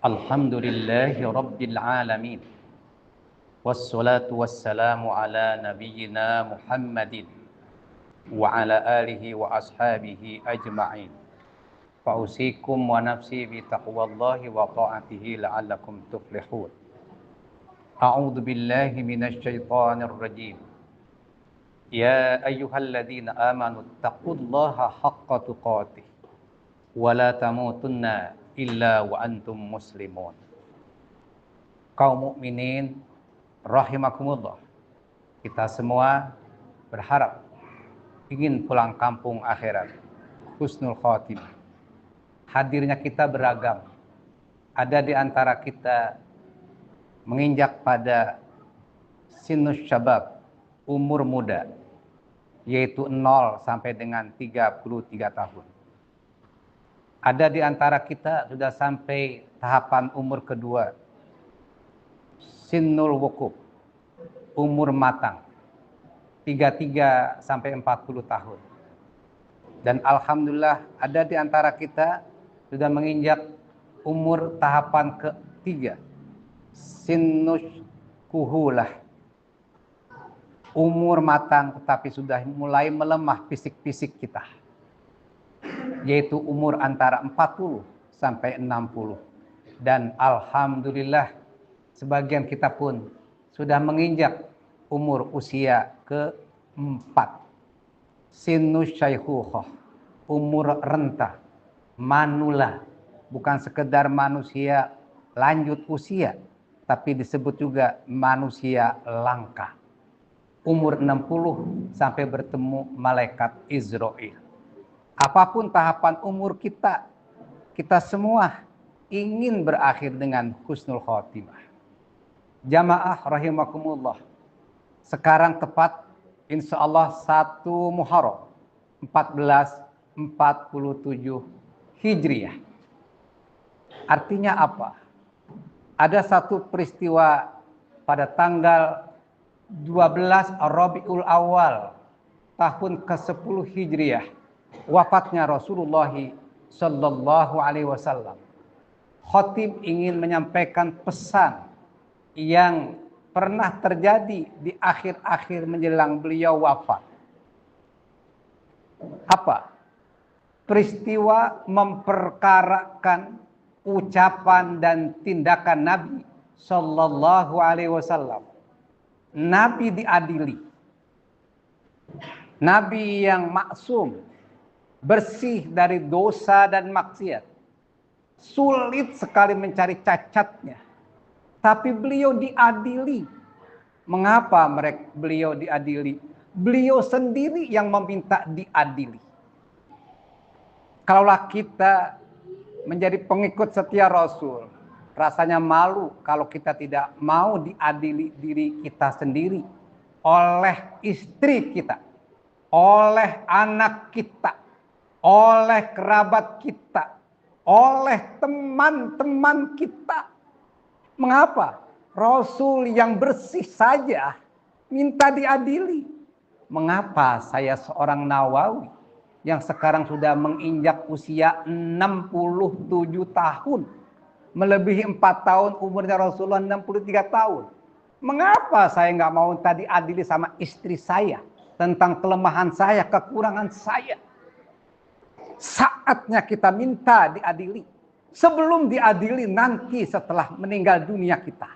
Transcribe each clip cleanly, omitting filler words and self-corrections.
Alhamdulillahi Rabbil Alamin. Wassalatu wassalamu ala nabiyyina Muhammadin wa ala alihi wa ashabihi ajma'in. Fa'usikum wa nafsi bi taqwallahi wa ta'atihi la'allakum tuflihun. A'udzu billahi minasy syaithanir rajim. Ya ayyuhalladzina amanu taqullaha haqqa tuqatih wa la tamutunna illa wa antum muslimun. Kaum mukminin rahimakumullah, kita semua berharap ingin pulang kampung akhirat, husnul khatimah. Hadirnya kita beragam. Ada di antara kita menginjak pada sinus syabab, umur muda, yaitu 0 sampai dengan 33 tahun. Ada di antara kita sudah sampai tahapan umur kedua, sinnul wukuf, umur matang, 33 sampai 40 tahun. Dan alhamdulillah ada di antara kita sudah menginjak umur tahapan ketiga, sinnus kuhulah, umur matang tetapi sudah mulai melemah fisik-fisik kita, yaitu umur antara 40 sampai 60. Dan alhamdulillah sebagian kita pun sudah menginjak umur usia keempat, sinus syaikhukhah, umur renta, manula, bukan sekedar manusia lanjut usia, tapi disebut juga manusia langka. Umur 60 sampai bertemu malaikat Israil. Apapun tahapan umur kita, kita semua ingin berakhir dengan husnul khotimah. Jamaah rahimakumullah, sekarang tepat insya Allah 1 Muharram 1447 Hijriah. Artinya apa? Ada satu peristiwa pada tanggal 12 Rabiul Awal tahun ke-10 Hijriah, wafatnya Rasulullah Sallallahu Alaihi Wasallam. Khatib ingin menyampaikan pesan yang pernah terjadi di akhir-akhir menjelang beliau wafat. Apa? Peristiwa memperkarakan ucapan dan tindakan Nabi Sallallahu Alaihi Wasallam. Nabi diadili. Nabi yang maksum, bersih dari dosa dan maksiat. Sulit sekali mencari cacatnya. Tapi beliau diadili. Mengapa beliau diadili? Beliau sendiri yang meminta diadili. Kalaulah kita menjadi pengikut setia Rasul, rasanya malu kalau kita tidak mau diadili diri kita sendiri oleh istri kita, oleh anak kita, oleh kerabat kita, oleh teman-teman kita. Mengapa? Rasul yang bersih saja minta diadili. Mengapa saya seorang Nawawi yang sekarang sudah menginjak usia 67 tahun, melebihi 4 tahun umurnya Rasulullah 63 tahun. Mengapa saya nggak mau tadi adili sama istri saya tentang kelemahan saya, kekurangan saya? Saatnya kita minta diadili. Sebelum diadili nanti setelah meninggal dunia kita.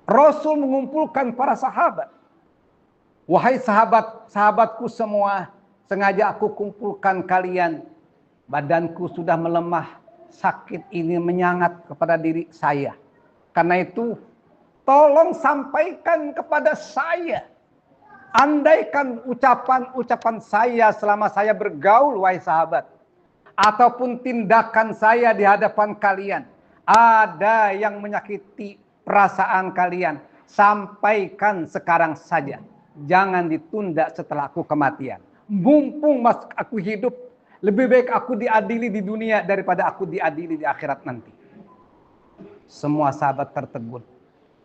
Rasul mengumpulkan para sahabat. Wahai sahabat-sahabatku semua, sengaja aku kumpulkan kalian. Badanku sudah melemah. Sakit ini menyangat kepada diri saya. Karena itu, tolong sampaikan kepada saya. Andaikan ucapan-ucapan saya selama saya bergaul, wahai sahabat. Ataupun tindakan saya di hadapan kalian. Ada yang menyakiti perasaan kalian. Sampaikan sekarang saja. Jangan ditunda setelah aku kematian. Mumpung aku hidup, lebih baik aku diadili di dunia daripada aku diadili di akhirat nanti. Semua sahabat tertegun.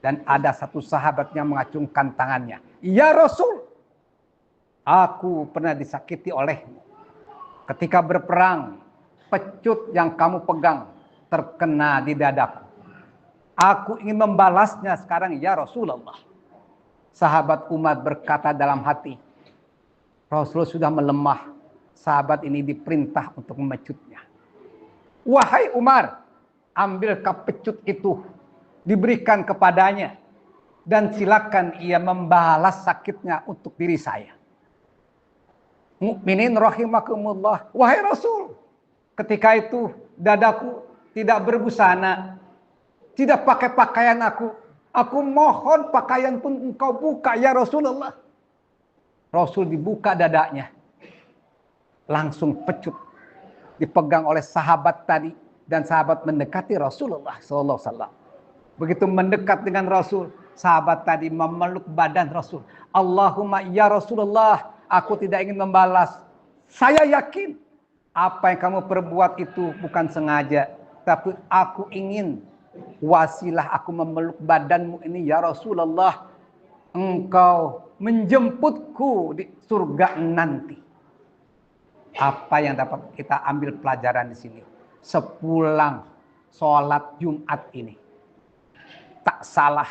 Dan ada satu sahabat yang mengacungkan tangannya. Ya Rasul, aku pernah disakiti olehmu. Ketika berperang, pecut yang kamu pegang terkena di dadaku. Aku ingin membalasnya sekarang ya Rasulullah. Sahabat Umar berkata dalam hati, Rasul sudah melemah. Sahabat ini diperintah untuk memecutnya. Wahai Umar, ambil pecut itu, diberikan kepadanya, dan silakan ia membalas sakitnya untuk diri saya. Mukminin rahimakumullah. Wahai Rasul, ketika itu dadaku tidak berbusana, tidak pakai pakaian aku. Aku mohon pakaian pun engkau buka ya Rasulullah. Rasul dibuka dadanya. Langsung pecut dipegang oleh sahabat tadi, dan sahabat mendekati Rasulullah SAW. Begitu mendekat dengan Rasul, sahabat tadi memeluk badan Rasul. Allahumma ya Rasulullah, aku tidak ingin membalas. Saya yakin apa yang kamu perbuat itu bukan sengaja, tapi aku ingin wasilah aku memeluk badanmu ini ya Rasulullah, engkau menjemputku di surga nanti. Apa yang dapat kita ambil pelajaran di sini? Sepulang sholat Jumat ini, tak salah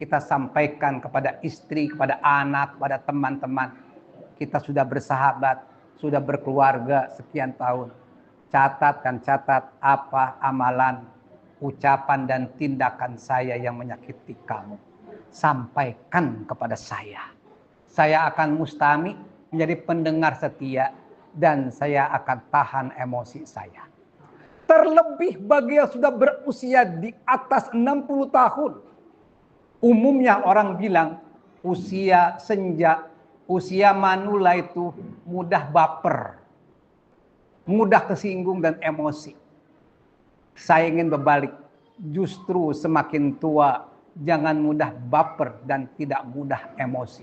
kita sampaikan kepada istri, kepada anak, kepada teman-teman. Kita sudah bersahabat, sudah berkeluarga sekian tahun. Catat apa amalan, ucapan dan tindakan saya yang menyakiti kamu. Sampaikan kepada saya. Saya akan mustami menjadi pendengar setia, dan saya akan tahan emosi saya. Terlebih bagi yang sudah berusia di atas 60 tahun. Umumnya orang bilang usia senja, usia manula itu mudah baper, mudah kesinggung dan emosi. Saya ingin berbalik, justru semakin tua jangan mudah baper dan tidak mudah emosi.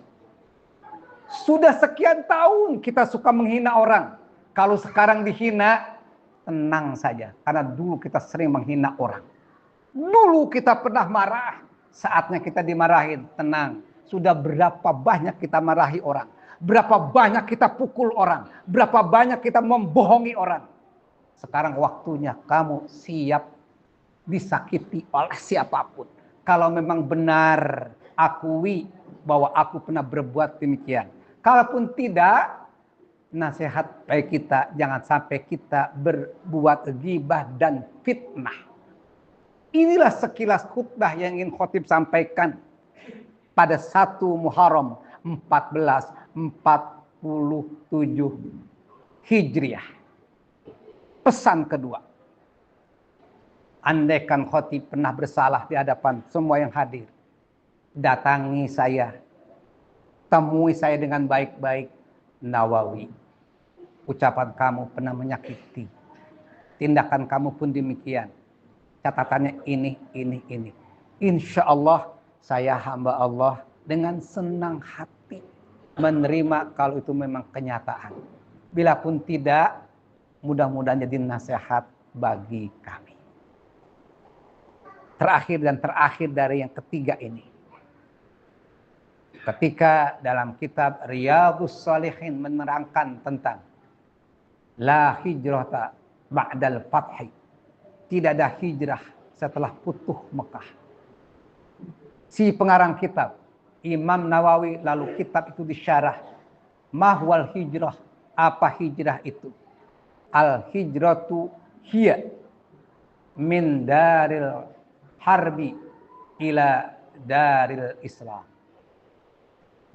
Sudah sekian tahun kita suka menghina orang. Kalau sekarang dihina, tenang saja. Karena dulu kita sering menghina orang. Dulu kita pernah marah. Saatnya kita dimarahin, tenang. Sudah berapa banyak kita marahi orang. Berapa banyak kita pukul orang. Berapa banyak kita membohongi orang. Sekarang waktunya kamu siap disakiti oleh siapapun. Kalau memang benar, akui bahwa aku pernah berbuat demikian. Kalaupun tidak, nasihat baik kita, jangan sampai kita berbuat ghibah dan fitnah. Inilah sekilas khutbah yang ingin khotib sampaikan pada 1 Muharram 1447 Hijriah. Pesan kedua. Andaikan khotib pernah bersalah di hadapan semua yang hadir, datangi saya. Temui saya dengan baik-baik, Nawawi. Ucapan kamu pernah menyakiti. Tindakan kamu pun demikian. Catatannya ini. Insya Allah saya hamba Allah dengan senang hati menerima kalau itu memang kenyataan. Bila pun tidak, mudah-mudahan jadi nasihat bagi kami. Terakhir dari yang ketiga ini. Ketika dalam kitab Riyadhus Shalihin menerangkan tentang la hijrata ba'dal fathi, tidak ada hijrah setelah futuh Mekah. Si pengarang kitab Imam Nawawi lalu kitab itu disyarah, mahwal hijrah, apa hijrah itu? Al hijratu hiya min daril harbi ila daril Islam.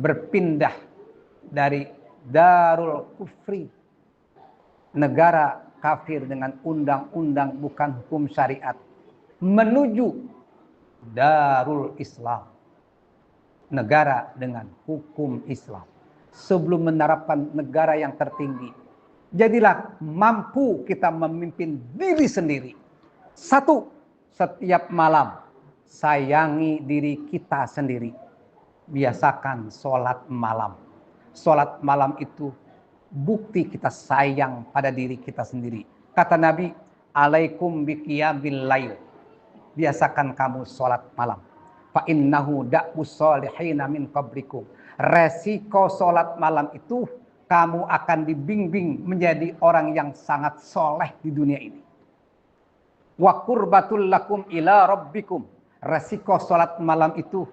Berpindah dari darul kufri, negara kafir dengan undang-undang bukan hukum syariat, menuju darul Islam, negara dengan hukum Islam. Sebelum menerapkan negara yang tertinggi, jadilah mampu kita memimpin diri sendiri. 1, setiap malam sayangi diri kita sendiri. Biasakan sholat malam. Sholat malam itu bukti kita sayang pada diri kita sendiri. Kata Nabi, alaikum biqiyamil lail. Biasakan kamu sholat malam. Fa innahu da'bus solihina min qablikum. Resiko sholat malam itu kamu akan dibimbing menjadi orang yang sangat soleh di dunia ini. Wa qurbatul lakum ila rabbikum. Resiko salat malam itu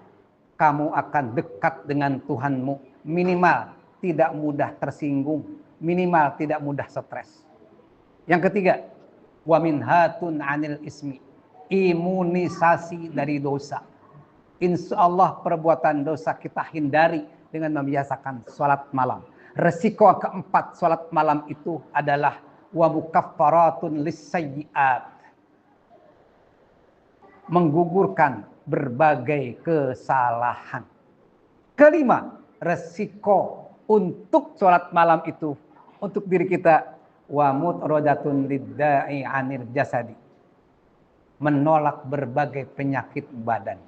kamu akan dekat dengan Tuhanmu. Minimal tidak mudah tersinggung, minimal tidak mudah stres. Yang ketiga, wa minhatun 'anil ismi. Imunisasi dari dosa. Insya Allah perbuatan dosa kita hindari dengan membiasakan sholat malam. Resiko keempat sholat malam itu adalah wa mukaffaratun lis-sayyi'at. Menggugurkan berbagai kesalahan. Kelima, resiko untuk sholat malam itu untuk diri kita wa mutradatun lidda'i 'anil jasadi. Menolak berbagai penyakit badan.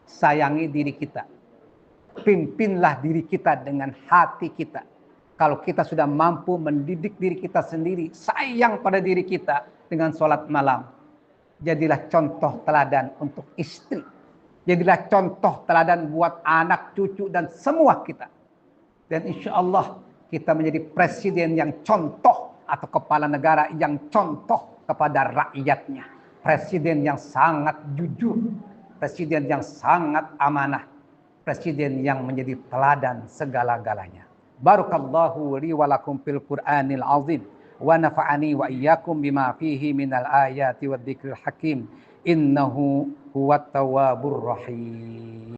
Sayangi diri kita. Pimpinlah diri kita dengan hati kita. Kalau kita sudah mampu mendidik diri kita sendiri, sayang pada diri kita dengan sholat malam, jadilah contoh teladan untuk istri. Jadilah contoh teladan buat anak, cucu, dan semua kita. Dan insya Allah kita menjadi presiden yang contoh atau kepala negara yang contoh kepada rakyatnya. Presiden yang sangat jujur, presiden yang sangat amanah, presiden yang menjadi teladan segala-galanya. Barakallahu li wa lakum fil Qur'anil azim wa nafa'ani wa iyyakum bima fihi minal ayati wad dzikril hakim. Innahu huwat tawwabur rahim.